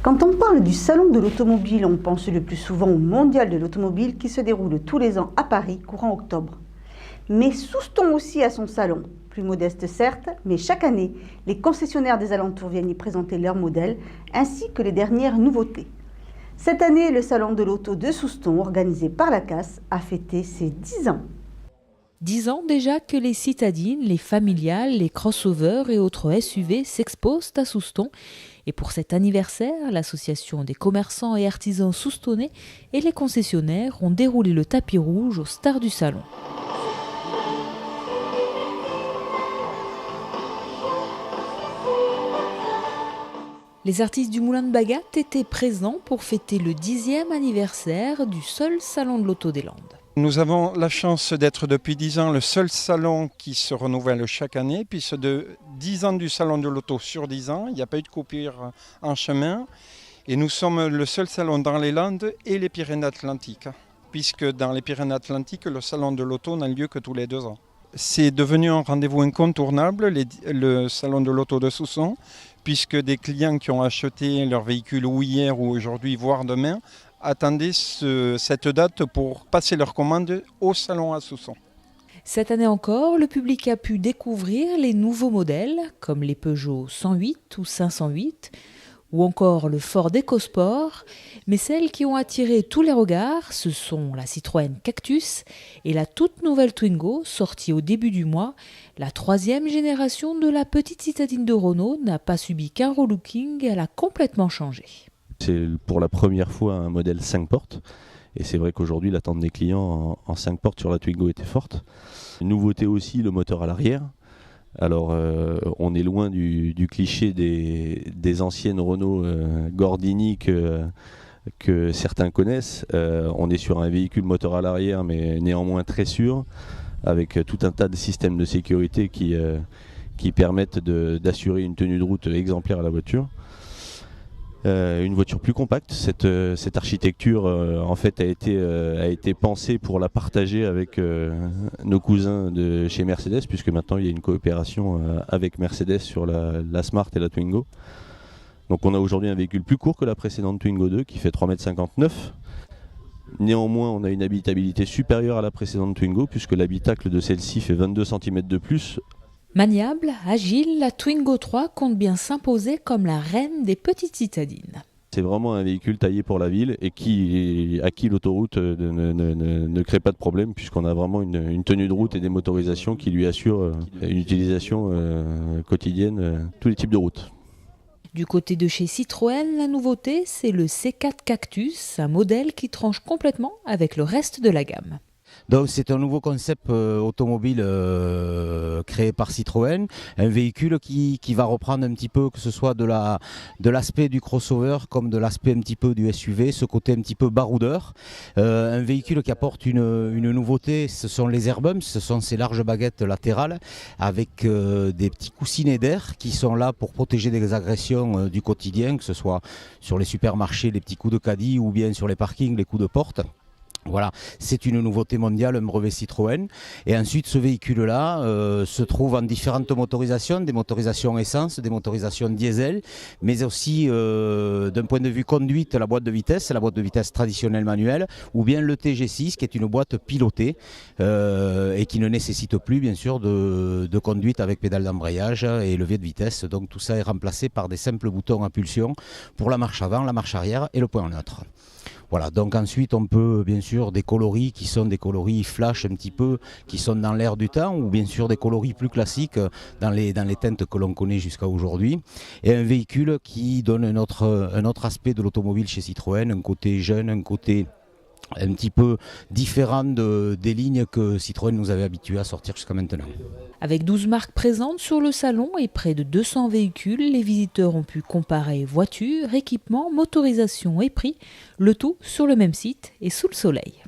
Quand on parle du salon de l'automobile, on pense le plus souvent au mondial de l'automobile qui se déroule tous les ans à Paris, courant octobre. Mais Souston aussi a son salon, plus modeste certes, mais chaque année, les concessionnaires des alentours viennent y présenter leurs modèles, ainsi que les dernières nouveautés. Cette année, le salon de l'auto de Souston, organisé par la CAS, a fêté ses 10 ans. 10 ans déjà que les citadines, les familiales, les crossovers et autres SUV s'exposent à Souston. Et pour cet anniversaire, l'association des commerçants et artisans soustonnais et les concessionnaires ont déroulé le tapis rouge aux stars du salon. Les artistes du Moulin de Bagat étaient présents pour fêter le 10e anniversaire du seul salon de l'auto des Landes. Nous avons la chance d'être depuis 10 ans le seul salon qui se renouvelle chaque année. Puis de 10 ans du salon de l'auto sur 10 ans, il n'y a pas eu de coupure en chemin. Et nous sommes le seul salon dans les Landes et les Pyrénées-Atlantiques. Puisque dans les Pyrénées-Atlantiques, le salon de l'auto n'a lieu que tous les 2 ans. C'est devenu un rendez-vous incontournable, le salon de l'auto de Souston, puisque des clients qui ont acheté leur véhicule ou hier ou aujourd'hui, voire demain, attendaient cette date pour passer leur commande au salon à Souston. Cette année encore, le public a pu découvrir les nouveaux modèles, comme les Peugeot 108 ou 508, ou encore le Ford EcoSport, mais celles qui ont attiré tous les regards, ce sont la Citroën Cactus et la toute nouvelle Twingo, sortie au début du mois. La 3e génération de la petite citadine de Renault n'a pas subi qu'un relooking, elle a complètement changé. C'est pour la première fois un modèle 5 portes, et c'est vrai qu'aujourd'hui l'attente des clients en 5 portes sur la Twingo était forte. Nouveauté aussi, le moteur à l'arrière. Alors on est loin du cliché des anciennes Renault Gordini que certains connaissent. On est sur un véhicule moteur à l'arrière mais néanmoins très sûr, avec tout un tas de systèmes de sécurité qui permettent d'assurer une tenue de route exemplaire à la voiture. Une voiture plus compacte, cette architecture en fait a été pensée pour la partager avec nos cousins de chez Mercedes, puisque maintenant il y a une coopération avec Mercedes sur la Smart et la Twingo. Donc on a aujourd'hui un véhicule plus court que la précédente Twingo 2 qui fait 3,59 m. Néanmoins on a une habitabilité supérieure à la précédente Twingo, puisque l'habitacle de celle-ci fait 22 cm de plus. Maniable, agile, la Twingo 3 compte bien s'imposer comme la reine des petites citadines. C'est vraiment un véhicule taillé pour la ville et à qui l'autoroute ne crée pas de problème, puisqu'on a vraiment une tenue de route et des motorisations qui lui assurent une utilisation quotidienne, tous les types de routes. Du côté de chez Citroën, la nouveauté, c'est le C4 Cactus, un modèle qui tranche complètement avec le reste de la gamme. Donc c'est un nouveau concept automobile créé par Citroën, un véhicule qui va reprendre un petit peu, que ce soit de l'aspect du crossover comme de l'aspect un petit peu du SUV, ce côté un petit peu baroudeur. Un véhicule qui apporte une nouveauté, ce sont les airbumps, ce sont ces larges baguettes latérales avec des petits coussinets d'air qui sont là pour protéger des agressions du quotidien, que ce soit sur les supermarchés, les petits coups de caddie ou bien sur les parkings, les coups de porte. Voilà, c'est une nouveauté mondiale, un brevet Citroën. Et ensuite, ce véhicule-là se trouve en différentes motorisations, des motorisations essence, des motorisations diesel, mais aussi d'un point de vue conduite, la boîte de vitesse traditionnelle manuelle, ou bien le TG6, qui est une boîte pilotée et qui ne nécessite plus, bien sûr, de conduite avec pédale d'embrayage et levier de vitesse. Donc tout ça est remplacé par des simples boutons à pulsion pour la marche avant, la marche arrière et le point neutre. Voilà, donc ensuite on peut bien sûr des coloris qui sont des coloris flash un petit peu, qui sont dans l'air du temps, ou bien sûr des coloris plus classiques dans les teintes que l'on connaît jusqu'à aujourd'hui. Et un véhicule qui donne un autre aspect de l'automobile chez Citroën, un côté jeune, un côté un petit peu différent des lignes que Citroën nous avait habitués à sortir jusqu'à maintenant. Avec 12 marques présentes sur le salon et près de 200 véhicules, les visiteurs ont pu comparer voitures, équipements, motorisation et prix, le tout sur le même site et sous le soleil.